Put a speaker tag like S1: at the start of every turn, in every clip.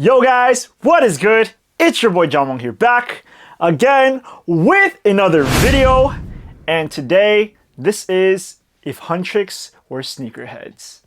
S1: Yo guys, what is good? It's your boy Jamong here, back again with another video. And today, this is if Huntrix were sneakerheads.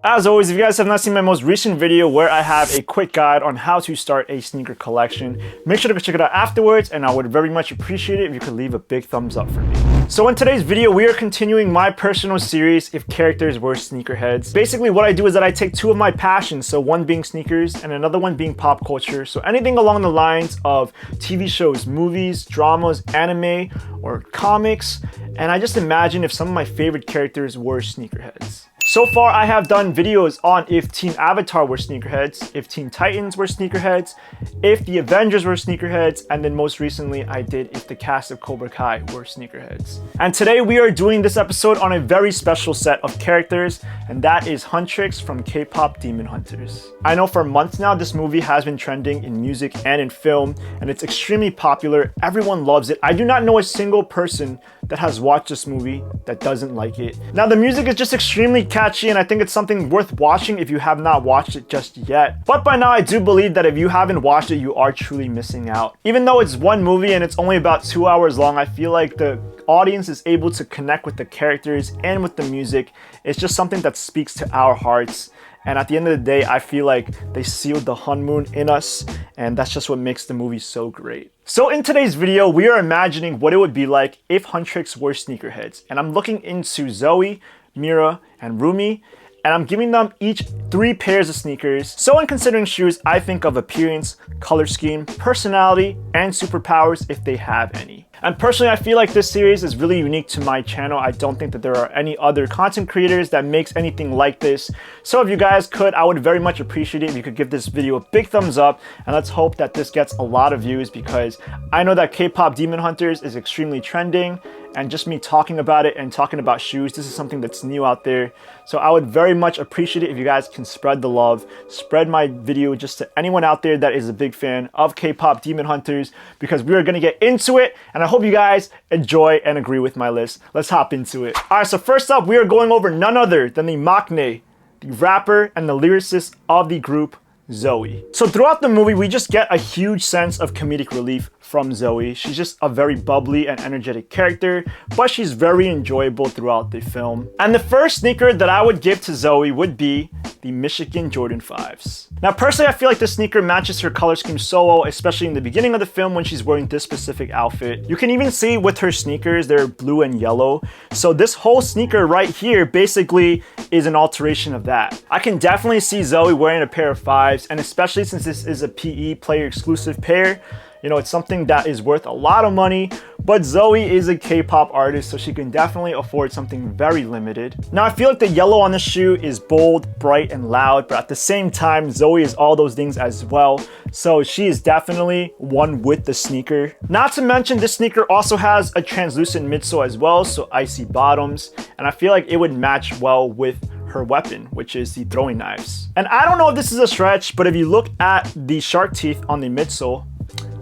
S1: As always, if you guys have not seen my most recent video where I have a quick guide on how to start a sneaker collection, make sure to go check it out afterwards, and I would very much appreciate it if you could leave a big thumbs up for me. So in today's video, we are continuing my personal series, If Characters Were Sneakerheads. Basically, what I do is that I take two of my passions, so one being sneakers and another one being pop culture. So anything along the lines of TV shows, movies, dramas, anime, or comics, and I just imagine if some of my favorite characters were sneakerheads. So far, I have done videos on if Team Avatar were sneakerheads, if Teen Titans were sneakerheads, if the Avengers were sneakerheads, and then most recently I did if the cast of Cobra Kai were sneakerheads. And today we are doing this episode on a very special set of characters, and that is Huntrix from K-pop Demon Hunters. I know for months now this movie has been trending in music and in film, and it's extremely popular. Everyone loves it. I do not know a single person that has watched this movie that doesn't like it. Now the music is just extremely catchy, and I think it's something worth watching if you have not watched it just yet. But by now I do believe that if you haven't watched it, you are truly missing out. Even though it's one movie and it's only about 2 hours long, I feel like the audience is able to connect with the characters and with the music. It's just something that speaks to our hearts. And at the end of the day, I feel like they sealed the honeymoon in us, and that's just what makes the movie so great. So in today's video, we are imagining what it would be like if Huntrix were sneakerheads. And I'm looking into Zoey, Meera, and Roomie, and I'm giving them each 3 pairs of sneakers. So when considering shoes, I think of appearance, color scheme, personality, and superpowers if they have any. And personally, I feel like this series is really unique to my channel. I don't think that there are any other content creators that makes anything like this. So if you guys could, I would very much appreciate it if you could give this video a big thumbs up, and let's hope that this gets a lot of views, because I know that K-pop Demon Hunters is extremely trending, and just me talking about it and talking about shoes, this is something that's new out there. So I would very much appreciate it if you guys can spread the love, spread my video just to anyone out there that is a big fan of K-pop Demon Hunters, because we are going to get into it, and I hope you guys enjoy and agree with my list. Let's hop into it. Alright, so first up, we are going over none other than the maknae, the rapper and the lyricist of the group, Zoey. So throughout the movie, we just get a huge sense of comedic relief from Zoey. She's just a very bubbly and energetic character, but she's very enjoyable throughout the film. And the first sneaker that I would give to Zoey would be the Michigan Jordan 5s. Now personally, I feel like this sneaker matches her color scheme so well, especially in the beginning of the film when she's wearing this specific outfit. You can even see with her sneakers, they're blue and yellow. So this whole sneaker right here basically is an alteration of that. I can definitely see Zoey wearing a pair of 5s, and especially since this is a PE player exclusive pair, you know, it's something that is worth a lot of money, but Zoey is a K-pop artist, so she can definitely afford something very limited. Now, I feel like the yellow on the shoe is bold, bright, and loud, but at the same time, Zoey is all those things as well, so she is definitely one with the sneaker. Not to mention, this sneaker also has a translucent midsole as well, so icy bottoms, and I feel like it would match well with her weapon, which is the throwing knives. And I don't know if this is a stretch, but if you look at the shark teeth on the midsole,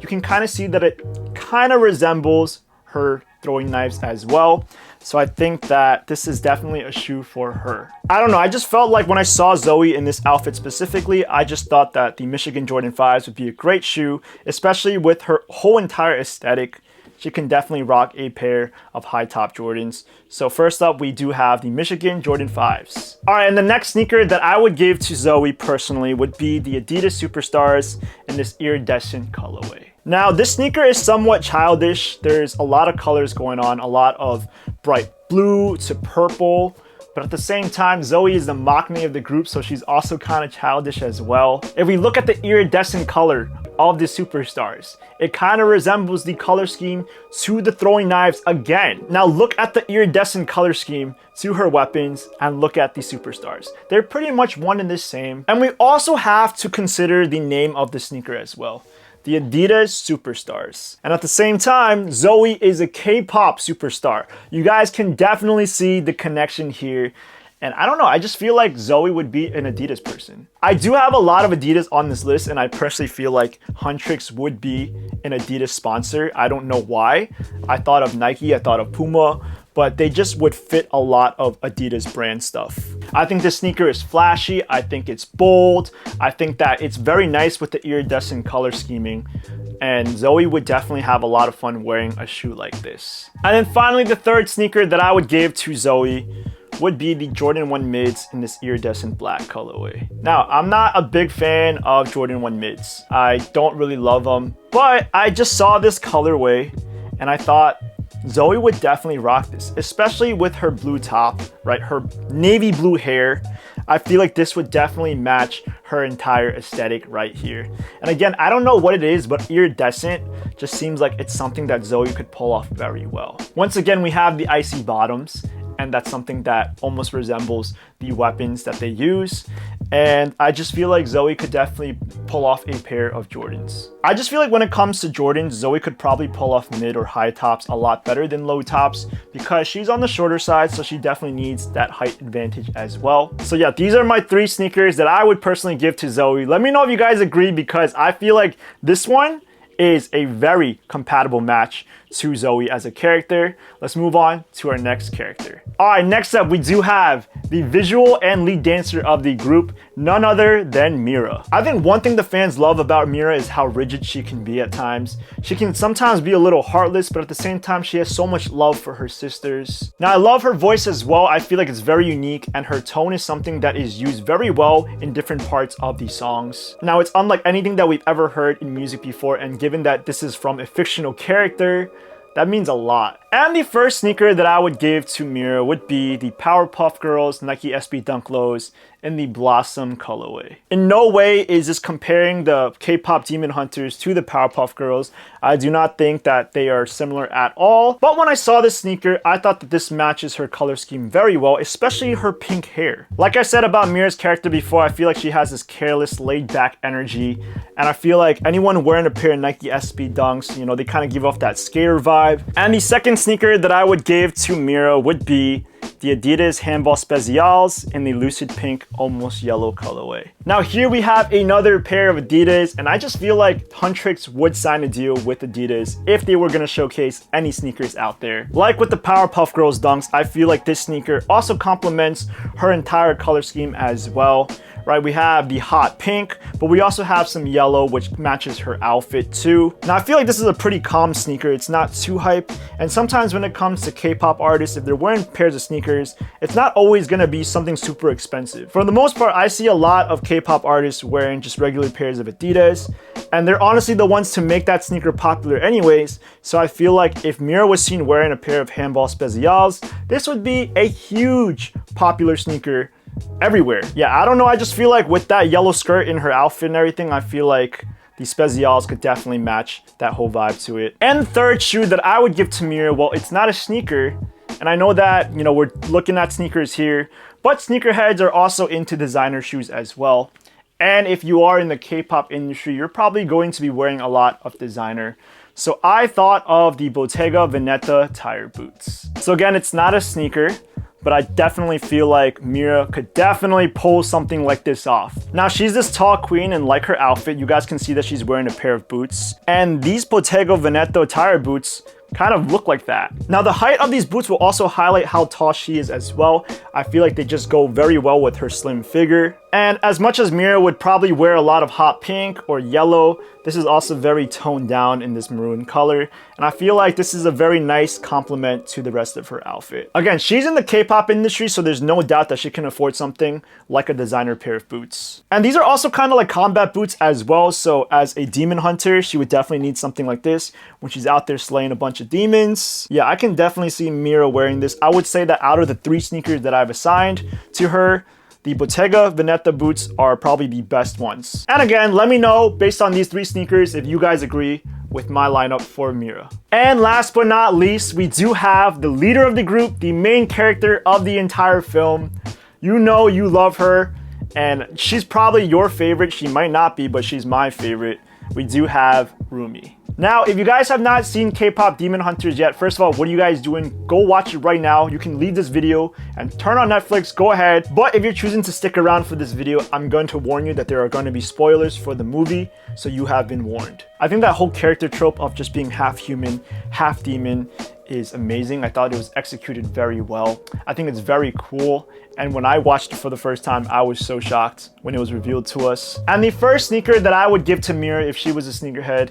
S1: you can kind of see that it kind of resembles her throwing knives as well. So I think that this is definitely a shoe for her. I don't know, I just felt like when I saw Zoey in this outfit specifically, I just thought that the Michigan Jordan 5s would be a great shoe, especially with her whole entire aesthetic. She can definitely rock a pair of high top Jordans. So first up, we do have the Michigan Jordan 5s. All right, and the next sneaker that I would give to Zoey personally would be the Adidas Superstars in this iridescent colorway. Now, this sneaker is somewhat childish. There's a lot of colors going on, a lot of bright blue to purple. But at the same time, Zoey is the maknae of the group, so she's also kind of childish as well. If we look at the iridescent color of the Superstars, it kind of resembles the color scheme to the throwing knives again. Now look at the iridescent color scheme to her weapons and look at the Superstars. They're pretty much one and the same. And we also have to consider the name of the sneaker as well. The Adidas Superstars. And at the same time, Zoey is a K-pop superstar. You guys can definitely see the connection here. And I don't know, I just feel like Zoey would be an Adidas person. I do have a lot of Adidas on this list, and I personally feel like Huntrix would be an Adidas sponsor. I don't know why. I thought of Nike, I thought of Puma, but they just would fit a lot of Adidas brand stuff. I think this sneaker is flashy. I think it's bold. I think that it's very nice with the iridescent color scheming. And Zoey would definitely have a lot of fun wearing a shoe like this. And then finally, the third sneaker that I would give to Zoey would be the Jordan 1 mids in this iridescent black colorway. Now, I'm not a big fan of Jordan 1 mids. I don't really love them, but I just saw this colorway and I thought Zoey would definitely rock this, especially with her blue top, right? Her navy blue hair. I feel like this would definitely match her entire aesthetic right here. And again, I don't know what it is, but iridescent just seems like it's something that Zoey could pull off very well. Once again, we have the icy bottoms, and that's something that almost resembles the weapons that they use. And I just feel like Zoey could definitely pull off a pair of Jordans. I just feel like when it comes to Jordans, Zoey could probably pull off mid or high tops a lot better than low tops because she's on the shorter side, so she definitely needs that height advantage as well. So yeah, these are my 3 sneakers that I would personally give to Zoey. Let me know if you guys agree, because I feel like this one is a very compatible match to Zoey as a character. Let's move on to our next character. All right, next up, we do have the visual and lead dancer of the group, none other than Meera. I think one thing the fans love about Meera is how rigid she can be at times. She can sometimes be a little heartless, but at the same time, she has so much love for her sisters. Now, I love her voice as well. I feel like it's very unique, and her tone is something that is used very well in different parts of the songs. Now, it's unlike anything that we've ever heard in music before, and given that this is from a fictional character, that means a lot. And the first sneaker that I would give to Meera would be the Powerpuff Girls Nike SB Dunk Lows in the Blossom colorway. In no way is this comparing the K-pop Demon Hunters to the Powerpuff Girls. I do not think that they are similar at all. But when I saw this sneaker, I thought that this matches her color scheme very well, especially her pink hair. Like I said about Meera's character before, I feel like she has this careless, laid-back energy. And I feel like anyone wearing a pair of Nike SB Dunks, you know, they kind of give off that skater vibe. And the second sneaker that I would give to Meera would be the Adidas Handball Specials in the lucid pink, almost yellow colorway. Now here we have another pair of Adidas, and I just feel like Huntrix would sign a deal with Adidas if they were going to showcase any sneakers out there. Like with the Powerpuff Girls Dunks, I feel like this sneaker also complements her entire color scheme as well. Right, we have the hot pink, but we also have some yellow, which matches her outfit too. Now, I feel like this is a pretty calm sneaker. It's not too hype. And sometimes when it comes to K-pop artists, if they're wearing pairs of sneakers, it's not always gonna be something super expensive. For the most part, I see a lot of K-pop artists wearing just regular pairs of Adidas, and they're honestly the ones to make that sneaker popular anyways. So I feel like if Meera was seen wearing a pair of Handball Specials, this would be a huge popular sneaker everywhere. Yeah, I don't know, I just feel like with that yellow skirt in her outfit and everything, I feel like the Specials could definitely match that whole vibe to it. And the third shoe that I would give to Meera, well, it's not a sneaker, and I know that, you know, we're looking at sneakers here, but sneakerheads are also into designer shoes as well. And if you are in the K-pop industry, you're probably going to be wearing a lot of designer. So I thought of the Bottega Veneta tire boots. So again, it's not a sneaker, but I definitely feel like Meera could definitely pull something like this off. Now, she's this tall queen, and like her outfit, you guys can see that she's wearing a pair of boots. And these Bottega Veneta tire boots kind of look like that. Now, the height of these boots will also highlight how tall she is as well. I feel like they just go very well with her slim figure. And as much as Meera would probably wear a lot of hot pink or yellow, this is also very toned down in this maroon color. And I feel like this is a very nice complement to the rest of her outfit. Again, she's in the K-pop industry, so there's no doubt that she can afford something like a designer pair of boots. And these are also kind of like combat boots as well. So as a demon hunter, she would definitely need something like this when she's out there slaying a bunch of demons. Yeah, I can definitely see Meera wearing this. I would say that out of the 3 sneakers that I've assigned to her, the Bottega Veneta boots are probably the best ones. And again, let me know based on these 3 sneakers if you guys agree with my lineup for Meera. And last but not least, we do have the leader of the group, the main character of the entire film. You know you love her, and she's probably your favorite. She might not be, but she's my favorite. We do have Roomie. Now, if you guys have not seen K-pop Demon Hunters yet, first of all, what are you guys doing? Go watch it right now. You can leave this video and turn on Netflix, go ahead. But if you're choosing to stick around for this video, I'm going to warn you that there are going to be spoilers for the movie, so you have been warned. I think that whole character trope of just being half human, half demon is amazing. I thought it was executed very well. I think it's very cool. And when I watched it for the first time, I was so shocked when it was revealed to us. And the first sneaker that I would give to Meera if she was a sneakerhead,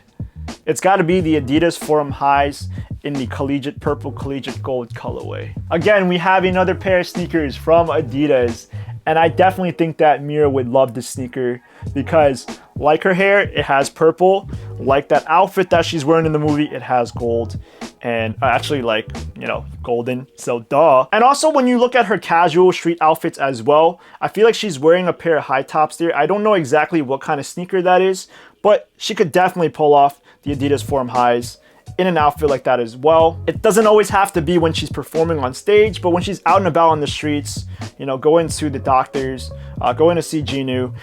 S1: it's got to be the Adidas Forum Highs in the collegiate purple, collegiate gold colorway. Again, we have another pair of sneakers from Adidas. And I definitely think that Meera would love this sneaker because, like her hair, it has purple. Like that outfit that she's wearing in the movie, it has gold. And actually, like, you know, golden, so duh. And also, when you look at her casual street outfits as well, I feel like she's wearing a pair of high tops there. I don't know exactly what kind of sneaker that is, but she could definitely pull off the Adidas Forum Highs in an outfit like that as well. It doesn't always have to be when she's performing on stage, but when she's out and about on the streets, you know, going to the doctors, going to see Genu,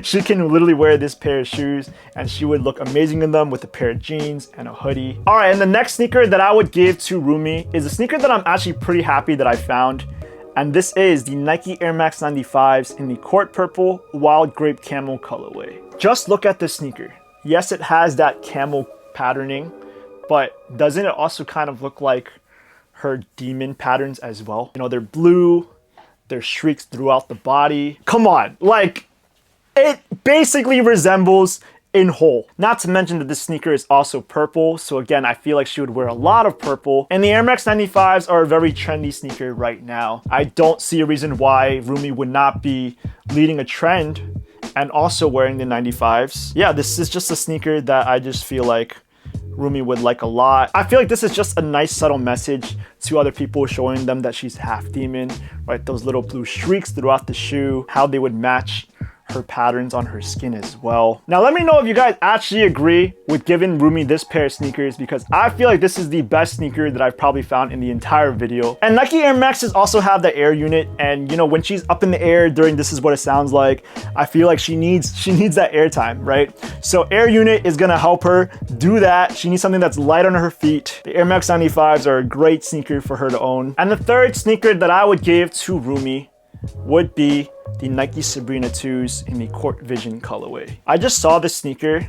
S1: she can literally wear this pair of shoes and she would look amazing in them with a pair of jeans and a hoodie. All right, and the next sneaker that I would give to Roomie is a sneaker that I'm actually pretty happy that I found. And this is the Nike Air Max 95s in the Court Purple Wild Grape Camel colorway. Just look at this sneaker. Yes, it has that camel patterning, but doesn't it also kind of look like her demon patterns as well? You know, they're blue, there's streaks throughout the body. Come on, like, it basically resembles in whole. Not to mention that this sneaker is also purple, so again, I feel like she would wear a lot of purple. And the Air Max 95s are a very trendy sneaker right now. I don't see a reason why Roomie would not be leading a trend and also wearing the 95s. Yeah, this is just a sneaker that I just feel like Roomie would like a lot. I feel like this is just a nice subtle message to other people, showing them that she's half demon, right? Those little blue streaks throughout the shoe, how they would match her patterns on her skin as well. Now let me know if you guys actually agree with giving Roomie this pair of sneakers, because I feel like this is the best sneaker that I've probably found in the entire video. And Nike Air Maxes also have the air unit, and you know, when she's up in the air during This Is What It Sounds Like, I feel like she needs that air time, right? So air unit is gonna help her do that. She needs something that's light on her feet. The Air Max 95s are a great sneaker for her to own. And the third sneaker that I would give to Roomie would be the Nike Sabrina 2s in the Court Vision colorway. I just saw this sneaker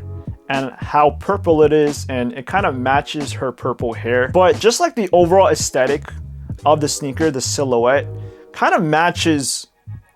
S1: and how purple it is, and it kind of matches her purple hair. But just like the overall aesthetic of the sneaker, the silhouette kind of matches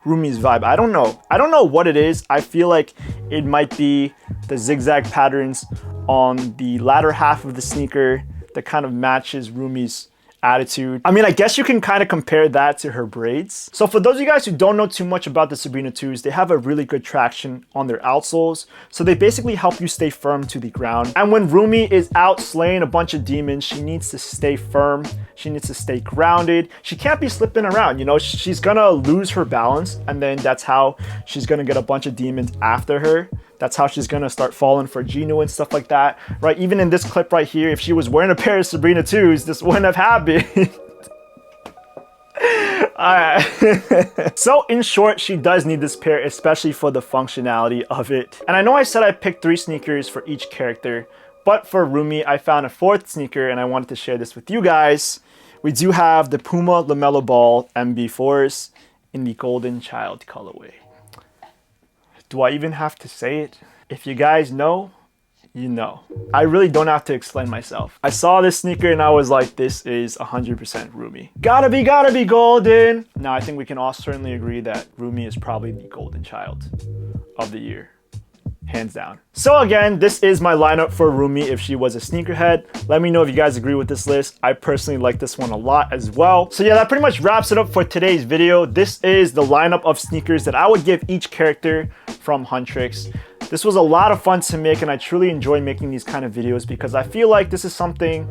S1: Roomie's vibe. I don't know what it is. I feel like it might be the zigzag patterns on the latter half of the sneaker that kind of matches Roomie's attitude. I mean, I guess you can kind of compare that to her braids. So for those of you guys who don't know too much about the Sabrina 2s, they have a really good traction on their outsoles. So they basically help you stay firm to the ground. And when Roomie is out slaying a bunch of demons, she needs to stay firm. She needs to stay grounded. She can't be slipping around, you know, she's gonna lose her balance, and then that's how she's gonna get a bunch of demons after her. That's how she's gonna start falling for Genu and stuff like that, right? Even in this clip right here, if she was wearing a pair of Sabrina 2s, this wouldn't have happened. Alright. So in short, she does need this pair, especially for the functionality of it. And I know I said I picked 3 sneakers for each character, but for Roomie, I found a 4th sneaker and I wanted to share this with you guys. We do have the Puma LaMelo Ball MB4s in the Golden Child colorway. Do I even have to say it? If you guys know, you know. I really don't have to explain myself. I saw this sneaker and I was like, this is 100% Roomie. Gotta be golden. Now, I think we can all certainly agree that Roomie is probably the golden child of the year. Hands down. So again, this is my lineup for Roomie if she was a sneakerhead. Let me know if you guys agree with this list. I personally like this one a lot as well. So yeah, that pretty much wraps it up for today's video. This is the lineup of sneakers that I would give each character from Huntrix. This was a lot of fun to make, and I truly enjoy making these kind of videos because I feel like this is something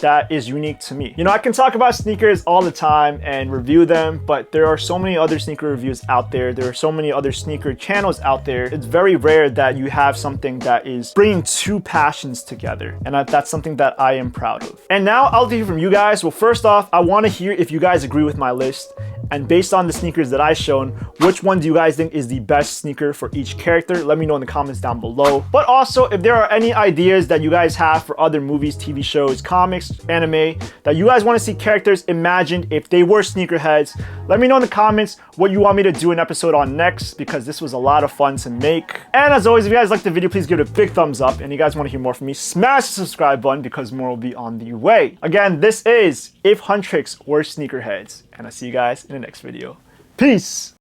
S1: that is unique to me. You know, I can talk about sneakers all the time and review them, but there are so many other sneaker reviews out there. There are so many other sneaker channels out there. It's very rare that you have something that is bringing 2 passions together, and that's something that I am proud of. And now I'll hear from you guys. Well, first off, I want to hear if you guys agree with my list, And based on the sneakers that I've shown, which one do you guys think is the best sneaker for each character? Let me know in the comments down below. But also, if there are any ideas that you guys have for other movies, TV shows, comics, anime, that you guys want to see characters imagined if they were sneakerheads, let me know in the comments what you want me to do an episode on next, because this was a lot of fun to make. And as always, if you guys liked the video, please give it a big thumbs up. And you guys want to hear more from me, smash the subscribe button because more will be on the way. Again, this is If Huntrix Were Sneakerheads. And I'll see you guys in the next video. Peace!